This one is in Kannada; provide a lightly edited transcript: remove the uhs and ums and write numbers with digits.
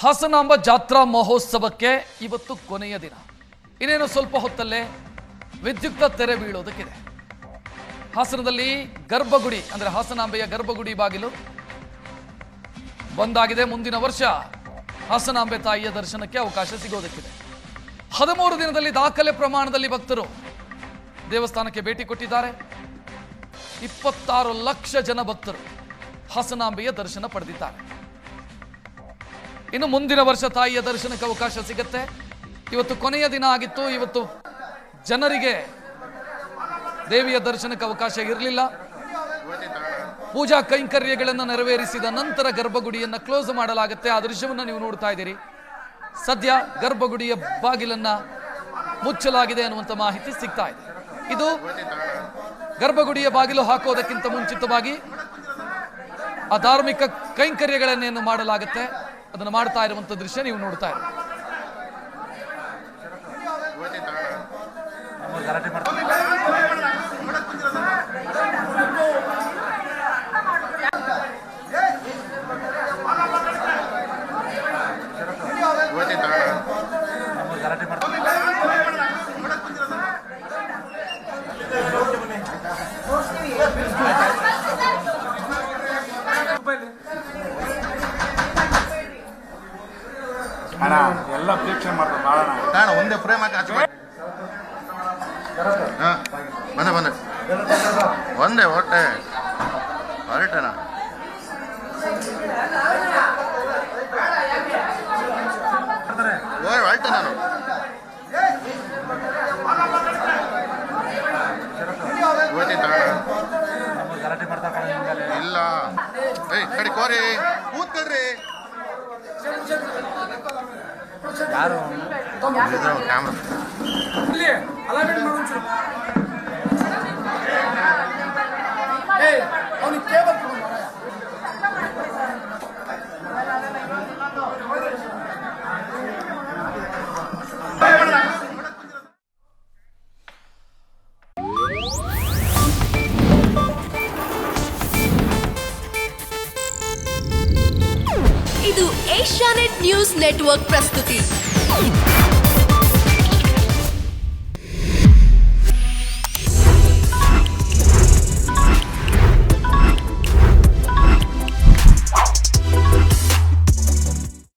ಹಾಸನಾಂಬ ಜಾತ್ರಾ ಮಹೋತ್ಸವಕ್ಕೆ ಇವತ್ತು ಕೊನೆಯ ದಿನ. ಇನ್ನೇನು ಸ್ವಲ್ಪ ಹೊತ್ತಲ್ಲೇ ವಿದ್ಯುಕ್ತ ತೆರೆ ಬೀಳೋದಕ್ಕಿದೆ. ಹಾಸನದಲ್ಲಿ ಗರ್ಭಗುಡಿ ಅಂದರೆ ಹಾಸನಾಂಬೆಯ ಗರ್ಭಗುಡಿ ಬಾಗಿಲು ಬಂದಾಗಿದೆ. ಮುಂದಿನ ವರ್ಷ ಹಾಸನಾಂಬೆ ತಾಯಿಯ ದರ್ಶನಕ್ಕೆ ಅವಕಾಶ ಸಿಗೋದಕ್ಕಿದೆ. 13 ದಿನದಲ್ಲಿ ದಾಖಲೆ ಪ್ರಮಾಣದಲ್ಲಿ ಭಕ್ತರು ದೇವಸ್ಥಾನಕ್ಕೆ ಭೇಟಿ ಕೊಟ್ಟಿದ್ದಾರೆ. 26 ಲಕ್ಷ ಜನ ಭಕ್ತರು ಹಾಸನಾಂಬೆಯ ದರ್ಶನ ಪಡೆದಿದ್ದಾರೆ. ಇನ್ನು ಮುಂದಿನ ವರ್ಷ ತಾಯಿಯ ದರ್ಶನಕ್ಕೆ ಅವಕಾಶ ಸಿಗುತ್ತೆ. ಇವತ್ತು ಕೊನೆಯ ದಿನ ಆಗಿತ್ತು. ಇವತ್ತು ಜನರಿಗೆ ದೇವಿಯ ದರ್ಶನಕ್ಕೆ ಅವಕಾಶ ಇರಲಿಲ್ಲ. ಪೂಜಾ ಕೈಂಕರ್ಯಗಳನ್ನು ನೆರವೇರಿಸಿದ ನಂತರ ಗರ್ಭಗುಡಿಯನ್ನು ಕ್ಲೋಸ್ ಮಾಡಲಾಗುತ್ತೆ. ಆ ದೃಶ್ಯವನ್ನು ನೀವು ನೋಡ್ತಾ ಇದ್ದೀರಿ. ಸದ್ಯ ಗರ್ಭಗುಡಿಯ ಬಾಗಿಲನ್ನ ಮುಚ್ಚಲಾಗಿದೆ ಅನ್ನುವಂಥ ಮಾಹಿತಿ ಸಿಗ್ತಾ ಇದೆ. ಇದು ಗರ್ಭಗುಡಿಯ ಬಾಗಿಲು ಹಾಕೋದಕ್ಕಿಂತ ಮುಂಚಿತವಾಗಿ ಆ ಧಾರ್ಮಿಕ ಕೈಂಕರ್ಯಗಳನ್ನೇನು ಮಾಡಲಾಗುತ್ತೆ ಅದನ್ನು ಮಾಡ್ತಾ ಇರುವಂಥ ದೃಶ್ಯ ನೀವು ನೋಡ್ತಾ ಇದ್ದೀರಿ. ಅಣ್ಣ ಎಲ್ಲ ಪ್ರೇಕ್ಷಣೆ ಮಾಡ್ತಾರೆ ಮಾಡೋಣ ಕಾಣ ಒಂದೇ ಫ್ರೇಮ್ ಹಾಕಿ ಹಚ್ಚ ಬಂದೆ ಒಂದೇ ಹೊಟ್ಟೆ ಹೊರಟೆನಾ ಹೊರಟೆ ನಾನು ಇಲ್ಲ ಕಡೆ ಕೋರಿ ಕೂತ್ಕೊಳ್ರಿ ಯಾರು ಕ್ಯಾಮ್ರಾ ಇದು ಏಷ್ಯಾನೆಟ್ ನ್ಯೂಸ್ ನೆಟ್ವರ್ಕ್ ಪ್ರಸ್ತುತಿ.